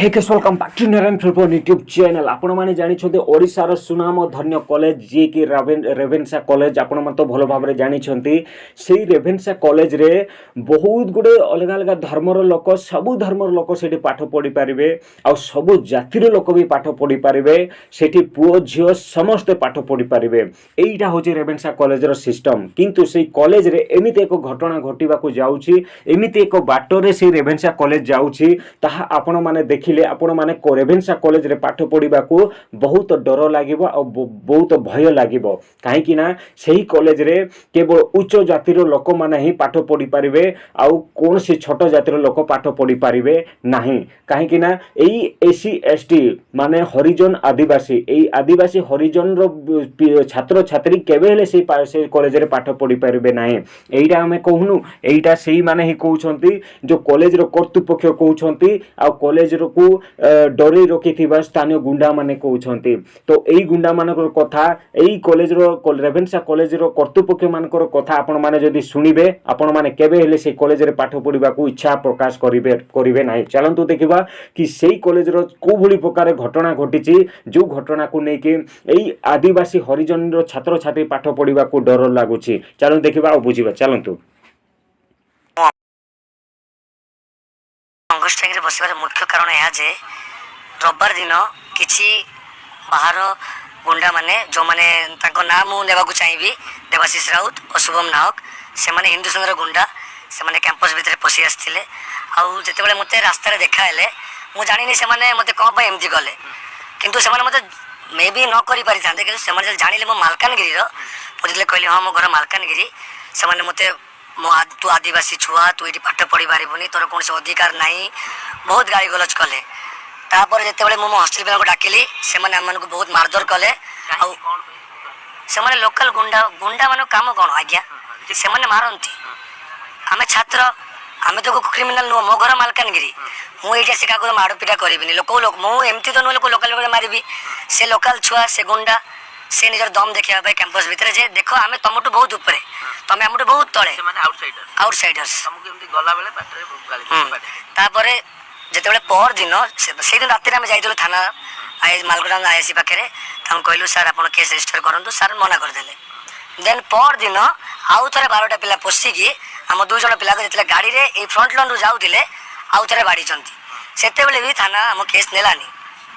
Hey guys welcome back to Narayan film YouTube channel. आपण माने जानि छथि ओडिसा रो सुनाम धन्य कॉलेज जे कि रेवेन्सा कॉलेज आपण मन तो भलो भाबरे जानि छथि। सेही रेवेन्सा कॉलेज रे बहुत गुडे अलग अलग धर्मर लोक सबु धर्मर लोक सेठी पाठ पढि पारिबे आ सबु जातिर लोक भी पाठ पढि पारिबे। सेठी पुओ झियो समस्त पाठ पढि पारिबे। एईटा होची रेवेन्सा कॉलेज रो सिस्टम। किंतु सेही कॉलेज रे एमिते एक घटना घटिबा को जाउची, एमिते एक बाटोरे सेही रेवेन्सा कॉलेज जाउची ताहा आपण माने देखिले आपण माने रेवेन्सा कॉलेज रे पाठ पढ़ा को बहुत डर लगे बहुत भय लगे कहीं सही कॉलेज रे केवल उच्च जातिर लोक माने ही पाठ पढ़ी पारिबे आउ कौन सी छोट जातिर लोक पाठ पढ़ी पारिबे नहीं। कहीं एसी एसटी माने हरिजन आदिवासी आदिवासी हरिजन रो छात्र छात्री केबे हेले से कॉलेज रे पाठ पढ़ी पारिबे नहीं। एईटा हमें कहूनु एईटा सेही माने ही कहउछंती जो कॉलेज रो कर्तृपक्ष कहउछंती आ कॉलेज रो को डरे रखि स्थानीय गुंडा माने कहउछंती। तो एई गुंडा मानकर कथा एई कॉलेज रो रेवेन्सा कॉलेज रो कर्तृपक्ष मानकर कथा आपण माने जदि सुनिबे आपण माने केबे हेले से कॉलेज रे पाठ पढ़िबा को इच्छा प्रकाश करिबे नाही। चलंतु देखिबा कि सेई कॉलेज रो को भली प्रकार घटना घटिची जो घटना को नै कि एई आदिवासी हरिजन रो छात्र छात्री पाठ पढ़िबा को डर लागुची। चलंतु देखिबा आ बुझिबा। चलंतु अंगस्ट्राइक बसबार मुख्य कारण यह जे रविवार दिन किसी बाहर गुंडा माने जो माने ताको नाम मु नेबाकु चाहिबी देवाशीष राउत और शुभम नाहक से माने हिंदू संघर गुंडा से माने कैंपस भितर पसी आस्थिले आउ जेतेबेले मते रास्ता रे देखा हेले मु जानिनी से माने मते कोन पय एमती गले किंतु से माने मते मे बी न करि पारि थांते कि से माने जानिले मो मालकानगिरी रो पजिले कहले हां मो घर मालकानगिरी से माने मते तू आदिवासी छुआ तू ये पाठ पढ़ी पारिबुनी तोर कौन अधिकार नहीं बहुत गाड़ी गलज कले। तापर जिते मो हस्टेल पिला डाकिली से को बहुत मारधर कले से लोकल गुंडा गुंडा मान काम कौन आज्ञा से मारती आम छात्र आम तो क्रिमिनाल नुह मो घर मालकानगिरी मुझे से क्या माड़ पिटा करी लोक मुझे तो नुह लोकाल मारि से लोकाल छुआ से गुंडा से निजर दम देखा कैंपस भितर जे देख आम तुमठू बहुत ऊपर तुम आम बहुत तले आउटसाइडर्स तापर जिते पर दिन से दिन रात आम जाइलु थाना मालगोड़ा आईएससी पाखे कहलु सर आप केस रेजिस्टर करूँ सर मना करदे। देन पर दिन आउ थे 12टा पिला पशिकी आम 2 जन पिला जो गाड़ी में फ्रंट लाइन रू जाऊे आउ थे बाड़ी से भी थाना आम केस नेलानी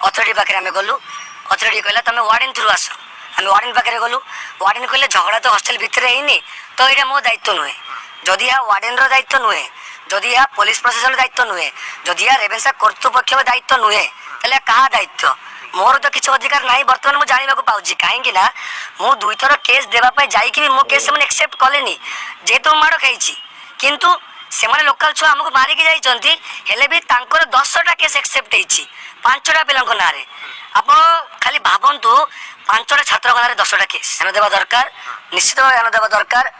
अथॉरिटी पाखे आम गलु अथॉरिटी कहला तुम वार्डन थ्रू आस आम वार्डन पाखे गलु वार्डन कहले झगड़ा तो हॉस्टेल भितर है तो यहाँ मो दायित्व नुहे जदि या वार्डन दायित्व नुहे जदि या पुलिस प्रशासन दायित्व नुहे जदि या रेवेन्सा कर्तृपक्ष दायित्व नुहे ताले कहा दायित्व मोर तो किसी अधिकार ना बर्तमान मुझे जानवा पाऊँ कहीं मु 2 थर केस देवाई जाकि मो केस से एक्सेप्ट कले जेहेतु माड़ खाई किंतु से लोकाल छुआ आमको मारिकी जाइए हेले भी 10टा केस एक्सेप्ट होती 5टा पिला ना आप खाली भावतु 5टा छात्र ना 10टा केस ध्यान देवा दरकार निश्चित भाव ध्यान देवा दरकार।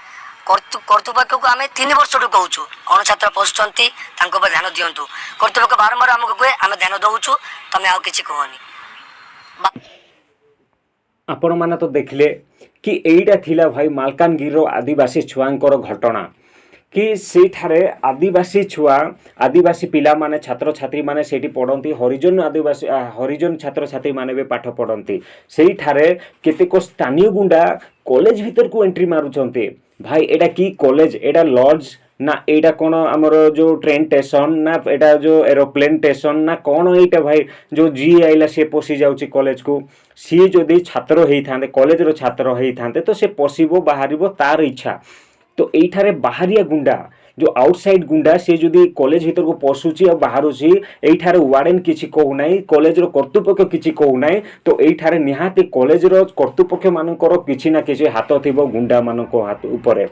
कर्तृपक्ष को आम 3 वर्ष कहूँ अण छात्र पशुंट ध्यान दिंतु कर्तृपक्ष बारंबार आमको कहे आम ध्यान दौचु तुम आउ कि कहनी। आपण माने तो देखले कि एईटा थिला भाई मालकानगिरी आदिवासी छुआंकर घटना कि सेठारे आदिवासी छुआ आदिवासी पिला माने छात्र छात्री माने सेठी पढ़ती हरिजन आदिवासी हरिजन छात्र छात्री माने भी पाठ पढ़ती सेठारे केतेक स्थानीय गुंडा कॉलेज भीतर को एंट्री मारुचंते। भाई एटा की कॉलेज एटा लॉज ना एटा कौन आमर जो ट्रेन स्टेशन ना एटा जो एरोप्लेन स्टेशन ना कौन एटा भाई जो जी आइला से पशि जाउची कॉलेज को सी जदि छात्र होइथांते कॉलेज रो छात्र होइथांते तो से पशिबो बाहरिबो तार इच्छा। तो एठारे बाहरिया गुंडा जो आउटसाइड गुंडा से जदि कॉलेज भीतर को पशुची और बाहरुची एठारे वार्डन किछि कहू नाही कॉलेज रो कर्तृपक्ष किछि कहू नाही तो एठारे निहाती कॉलेज रो कर्तृपक्ष मानकर किछि ना किछि हाथ थिबो गुंडा मानको हाथ ऊपर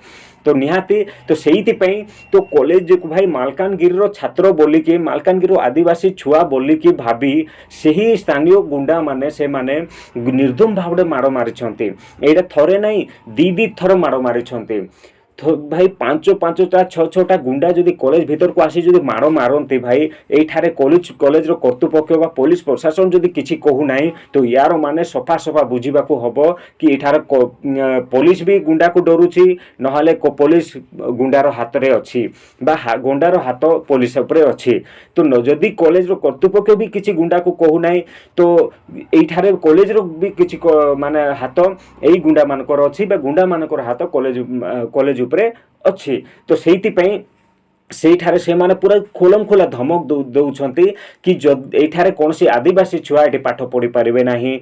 तो निहाती तो सेहिति पई तो कॉलेज को भाई मालकानगिरी रो छात्र बोली कि मालकानगिरी रो आदिवासी छुआ बोली कि भाभी सेही स्थानीय गुंडा माने से माने निर्दम भावडे मारो मारिछंती एटा थरे नाही 2 थर मारो मारिछंती। भाई पांच पांचटा छटा गुंडा जदि कॉलेज भीतर को आसी जदि माड़ मारती भाई एठारे कॉलेज कर्तृपक्ष बा पुलिस प्रशासन जदि किछि कहू नाही तो यार माने सफा सफा बुझीबा को हबो कि एठारे पुलिस भी गुंडा को डरुची नहले पुलिस गुंडार हाथ रे अछि बा गुंडार हाथ पुलिस उपरे अछि तो जदि कॉलेज रो कर्तृपक्ष भी किछि गुंडा को कहू नाही तो एठारे कॉलेज रो भी किछि माने हाथ एई गुंडा मानकर अछि बा गुंडा मानकर हाथ कॉलेज उपरे अछि तो सेइति ସେଇଠାରେ ସେମାନେ ପୁରା ଖୋଲମ ଖୋଲା ଧମକ ଦେଉଛନ୍ତି କି ଏଇଠାରେ କୌଣସି ଆଦିବାସୀ ଛୁଆ ଏଠି ପାଠ ପଢ଼ି ପାରିବେ ନାହିଁ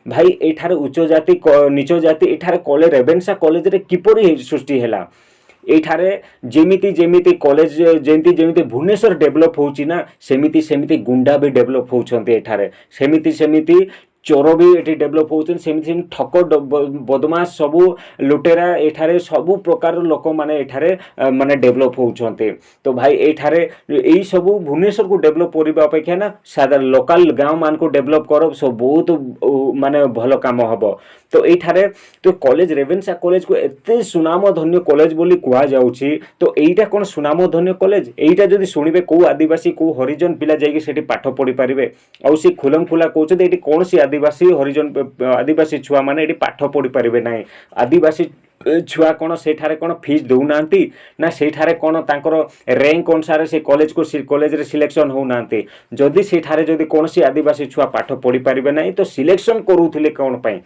ଭାଇ ଏଇଠାରେ ଉଚ୍ଚ ଜାତି ନିଚ ଜାତି ଏଇଠାରେ କଲେଜ ରେଭେନ୍ସା କଲେଜରେ କିପରି ସୃଷ୍ଟି ହେଲା ଏଇଠାରେ ଯେମିତି ଯେମିତି କଲେଜ ଯେମିତି ଭୁବନେଶ୍ୱର ଡେଭଲପ ହେଉଛି ନା ସେମିତି ସେମିତି ଗୁଣ୍ଡା ବି ଡେଭଲପ ହେଉଛନ୍ତି ଏଠାରେ ସେମିତି चोर भी ये डेभलप होती सेमती ठक बदमाश सबू लुटेरा एठारे सबू प्रकार लोक माने एठारे माने डेभलप होउछन्ते तो भाई एठारे एई सबू भुवनेश्वर को डेभलप करबा अपेक्षा ना साधारण लोकल गांव मान को डेभलप करब सब बहुत माने भलो काम हबो तो एठारे तो कॉलेज रेवेन्सा कॉलेज को एते सुनाम धन्य कॉलेज बोली कुआ जाउछि तो एईटा कोन सुनाम धन्य कॉलेज एईटा जदि सुनिबे को आदिवासी को हरिजन पिला जाईकी सेठी पाठ पढ़ी पारिबे आ से खुलम खुला कहउछे एठी कोनसी आदिवासी हरिजन आदिवासी छुआ माने एठी पाठ पढ़ी पारिबे नाही आदिवासी छुआ कौन सेठारे कौन फीस दौना ना सेठारे कौन तांकर रैंक अनुसार से कॉलेज को कॉलेज रे सिलेक्शन होना जदि सेठारे जदि कौन सी आदिवासी छुआ पाठ पढ़ी पारिबे नाही तो सिलेक्शन करूथिले कौन पई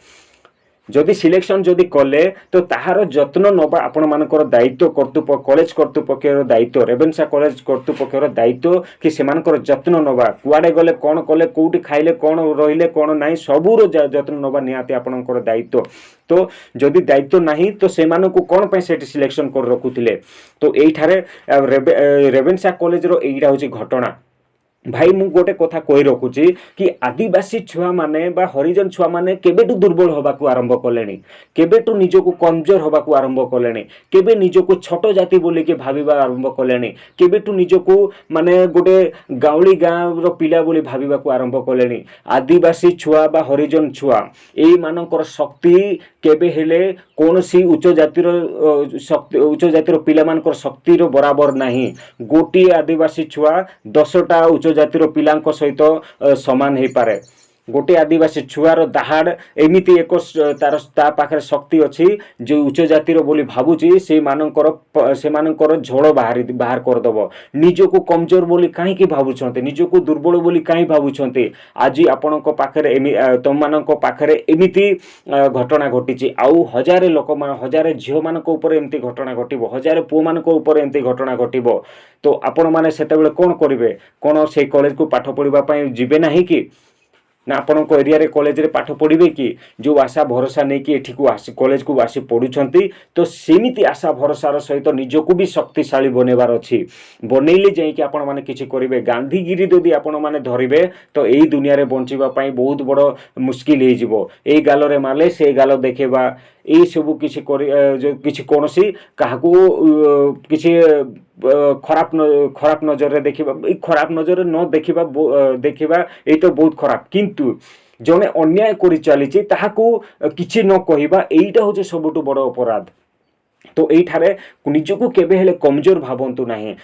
जदि सिलेक्शन जदि कले तो ताहार जत्न नबा आपण मानकर दायित्व कॉलेज कर्तृपक्षर दायित्व रेवेन्सा कॉलेज कर्तृपक्षर दायित्व कि सेमानकर जत्न नबा कुआडे गले कौन कले कोउटी खाइले कौन रहिले कौन नाही सबूर जत्न नबा निहाती आपणकर दायित्व तो जदि दायित्व नाही तो सेमानकु कौन पई सेठी सिलेक्शन कर रखुथिले तो एइठारे रेवेन्सा कॉलेज रो एइडा होची घटना भाई मु गोटे कथा कहि रखुची कि आदिवासी छुआ माने बा हरिजन छुआ माने केबेटू दुर्बल होबा को आरंभ कलेनी केबेटू निजको कमजोर होबा को आरंभ कलेनी केबे निजको छोट जाति बोली के भाबिबा आरंभ कलेनी केबेटू निजको माने गोटे गाउली गाँव रो पिला बोली भाबिबा को आरंभ कलेनी आदिवासी छुआ बा हरिजन छुआ एई मानकर शक्ति केबे हेले कोनसी उच्च जातिर पिला मानकर शक्ति रो बराबर नाही गोटी आदिवासी छुआ 10टा उच्च जातिर पिलांक सहित समान हे पारे गोटे आदिवासी छुआर दाहाड़ एमिति एक तार ता पाखरे शक्ति अछि जो उच्च जातिर बोली भाबुची से मानकर झोड़ बाहर कर दबो निजको कमजोर बोली काहे की भाबुछन्ते निजको दुर्बल बोली काहे भाबुछन्ते आज आपनक पाखरे तम मानक पाखरे एमिति घटना घटिची आउ हजारे लोक हजारे झियो मानक ऊपर एमिति घटना घटिबो हजारे पुओ मानक ऊपर एमिति घटना घटिबो तो आपण माने सेतेबेले कोन करिवे कोन से कॉलेज को पाठ पढिबा पई जिबे नाही कि ना आपण को एरिया रे कॉलेज रे पाठ पढ़िबे कि जो आशा भरोसा नहीं कि एठी को आसी कॉलेज को आसी पढुछंती तो सेमिति आशा भरोसार सहित निजको भी शक्तिशाली बनेबार अछि बनेइले जाई कि आपण माने किछि करिवे गांधीगिरी जदि आपण माने धरिबे तो एई दुनिया रे बंचिबा पई बहुत बड़ मुश्किल हे जिवो एई गालो रे माले से गालो देखेबा एई सबु किछि जो किछि कोनोसी काहाकू किछि खराब नजर रे देखिबा खराब नजर रे न देखिबा ए तो बहुत खराब किंतु जने अन्याय करि चलीछि ताहाकू किछि न कहिबा एइटा होचे सबटु बड़ अपराध तो एठारे निजको केबे हेले कमजोर भावंतु नाही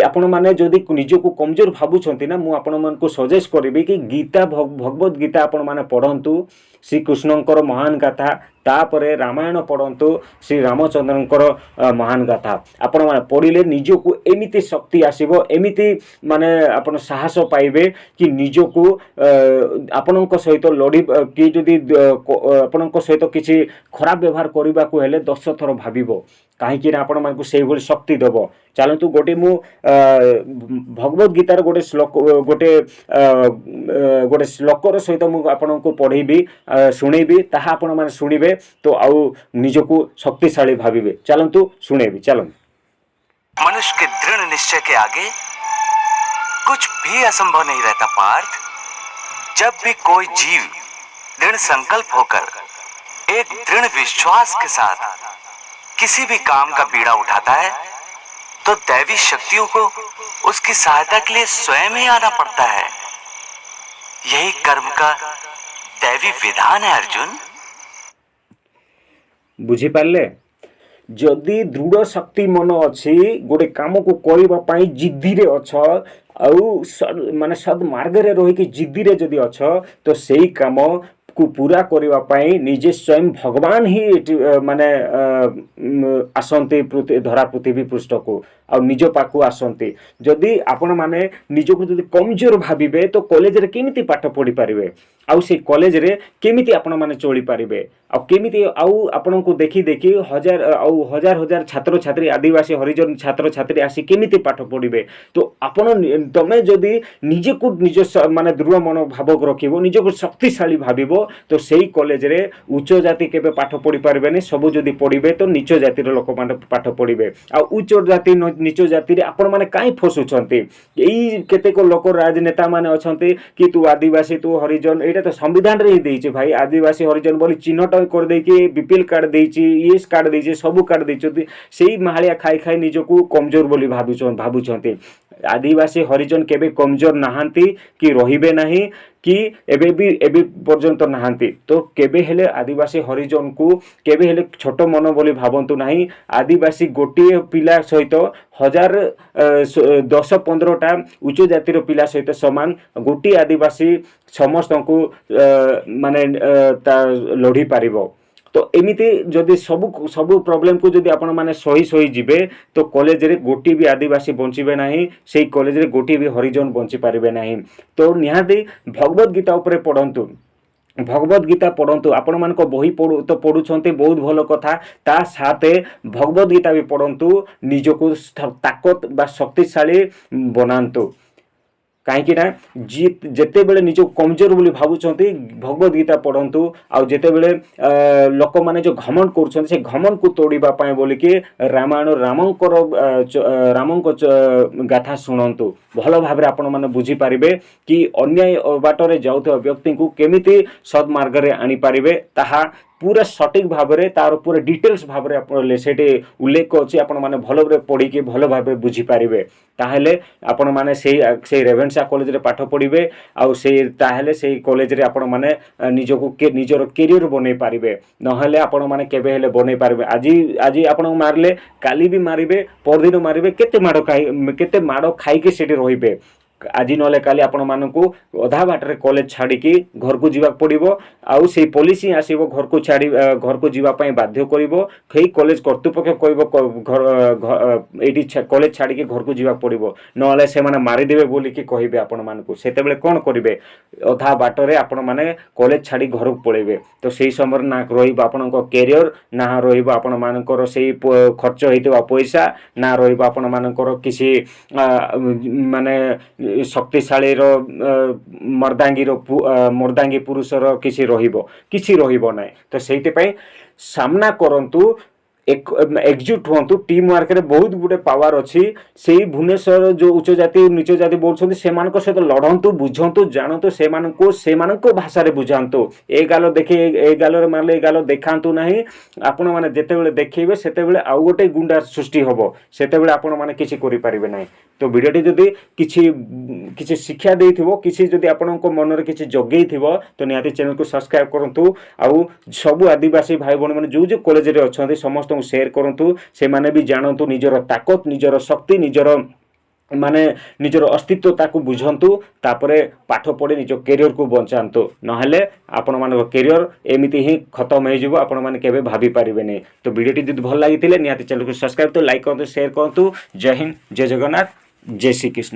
आपण माने जदि निजको कमजोर भाबुछंती ना मु आपण मन को सजेस्ट करिबी कि गीता भगवत गीता आपण माने पढंतु श्री कृष्णंकर महान गाथा तापरे रामायण पढ़ंतु श्री रामचंद्रंकर महान गाथा आपण माने पढ़िले निजको एमिति शक्ति आसीबो एमिति माने आपण साहस पाइबे कि निजको आपणक सहित लड़ी कि जदि आपणक सहित किछि खराब व्यवहार करबा को हेले 10 थर भाबिबो काहेकि आपण मानकु सेही भली शक्ति देबो चलतु गोटे मु भगवत गीतार गोटे श्लोक गोटे श्लोकर सहित मु आपणको पढ़ेबी शुणेबी ताहा आपण माने शुणिबे तो आउ निजको शक्तिशाली भाबिबे चलतु शुणेबी चलंतु मनुष्य के दृढ़ निश्चय के आगे कुछ भी असंभव नहीं रहता पार्थ जब भी कोई जीव दृढ़ संकल्प होकर एक दृढ़ विश्वास के साथ किसी भी काम का बीड़ा उठाता है तो दैवी शक्तियों को उसकी सहायता के लिए स्वयं ही आना पड़ता है यही कर्म का दैवी विधान है अर्जुन बुझी पारले जदि दृढ़ शक्ति मन अच्छी गोटे काम को करने जिद्दी रे अछ माने सद मार्ग रे रही जिद्दी रे जदि अछ तो सही काम को पूरा करने पाई निजे स्वयं भगवान ही माने आसंती धरा पृथ्वी पृष्ठ को आ निज पाखु आसंती जदि आपण माने निजको जदि कमजोर भाबिबे तो कॉलेज रे केमिति पाठ पढ़ी पारिबे आउ से कॉलेज रे केमिति आपण माने चली पारिबे आ केमिति आउ आपण को देखि देखि हजार हजार छात्र छात्री आदिवासी हरिजन छात्र छात्री आसी केमिति पाठ पढ़िबे तो आपण तमे जदि निजे को निज माने दृढ़ मनोभाव रखिबो निज को शक्तिशाली भाबिबो तो सेही कॉलेज रे उच्च जाति केबे पाठ पढ़ी पारिबेनी सब जदि पढ़िबे तो नीच जातिर लोक माने पाठ पढ़िबे आ उच्च जाति नीच जाति रे आपण माने काई फसुछंती एई केतेक लोक राजनेता माने अछंती कि तू आदिवासी तू हरिजन एटा तो संविधान रे ही देइछि भाई आदिवासी हरिजन बोली चिन्हट कर देइछि बीपीएल कार्ड देइछि ईएस कार्ड देइछि सब कार्ड देइछि सेही माहालिया खाई खाई निजको कमजोर बोली भाबुछंती आदिवासी हरिजन केबे कमजोर नहांती कि रहिबे नाही कि एबे पर्यंत नहांती तो केबे हेले आदिवासी हरिजन को केबे हेले छोट मन बोली भावंतु नाही आदिवासी गोटे पिला सहित 10-15टा उच्च जातिर पिला सहित समान गोटे आदिवासी समस्त को माने लड़ी पारिबो तो एमिति जदि सबु प्रॉब्लम को जदि आपण माने सही जिबे तो कॉलेज रे गोटी भी आदिवासी बंचिबे नाही सेही कॉलेज रे गोटी भी हरिजन बंची पारिबे नाही तो निहाती भगवत गीता उपरे पढ़ंतु भगवत गीता पढ़ंतु आपण मान को बही पढ़ुछंते बहुत भलो कथा ता साथे भगवत गीता भी पढ़ंतु निजको ताकत बा शक्तिशाली बनांतु कहीं ना जिते बेले निज कमजोर बोली भावुंट भगवत गीता पढ़ंतु आउ जिते बेले लोक माने जो घमंड कर से घमंड को तोड़ापी बोलिकी रामायण रामंक गाथा शुणु भल भाव आपण मैंने बुझीपारे कि अन्याय बाटरे जाउथवा व्यक्ति को केमिति सद्मार्ग रे आनी पारिबे ताहा पूरा सटीक भाव में तार पूरा डिटेल्स भाव में से उल्लेख अच्छी आपण मैंने भल भाव पढ़ी भल भाव बुझीपारे ताहले आपण मैंने से रेभेन्सा कॉलेज रे पाठ पढ़िबे आउ से ताहले से कॉलेज रे आपण मैंने निजको निजर कैरियर बनै पारिबे नहले आपण मैंने केबे हेले बनै पारिबे आज आपण मारले काली भी मारिबे परदिन मारिबे केते माड़ खाइके सेठी रहिबे आज नले काली आपण मानकु अधा बाटरे कॉलेज छाड़िकी घर को जीवा पड़िबो आउ से पुलिस ही आसीबो घर को जीवा पई बाध्य करिवो खई कॉलेज कर्तृपक्ष कहबो घर एडी कॉलेज छाड़िकी घर को जीवा पड़िबो नले से माने मारि देबे बोली कि कहिबे आपण मानकु सेते बेले कोन करिवे अधा बाटरे आपण माने कॉलेज छाड़ी घर को पळेबे तो सेही समय ना रहिबो आपणको कैरियर ना रहिबो आपण मानकर सेही खर्च हेतबा पैसा ना रहिबो आपण मानकर किसी माने शक्तिशाली मर्दांगी पुरुषर किसी रहिबो नै तो सेहिते सामना करंतु एकजुट हूँ टीम वर्क रे बहुत गुटे पावर अच्छी से भुवनेश्वर जो उच्च जाति नीच जाति बोलते से सहित लड़तु बुझंतु जानतु से भाषा रे बुझातु ए गाल देखे ए गाल मारले ए गाल देखातु नहीं आपण माने जेते बेले देखैबे सेते बेले आउ गोटे गुंडा सृष्टि हबो सेते बेले आपण माने किछि करि पारिबे नाही तो वीडियोटी जदि किछि शिक्षा देइथिबो किछि जदि आपणको मन रे किछि जगेइ थिबो तो निहाती चैनल को सब्सक्राइब करंतु आउ सबु आदिवासी भाई बहन माने जो कॉलेज रे अछंती समस्त शेयर करंतु से माने भी जानतु निजर ताकत निजर शक्ति निजर माने निजर अस्तित्व ताकू बुझंतु तापरे पाठ पढ़ी निज कैरियर को बंचातु नहले आपण मान कैरियर एमिति ही खत्म हो जिवो आपण माने केबे भाबी पारिबे नै तो वीडियोटी जदि भल लागितिले निहाती चैनल को सब्सक्राइब तो लाइक करंतु शेयर करंतु जय हिंद जय जगन्नाथ जय श्री कृष्ण।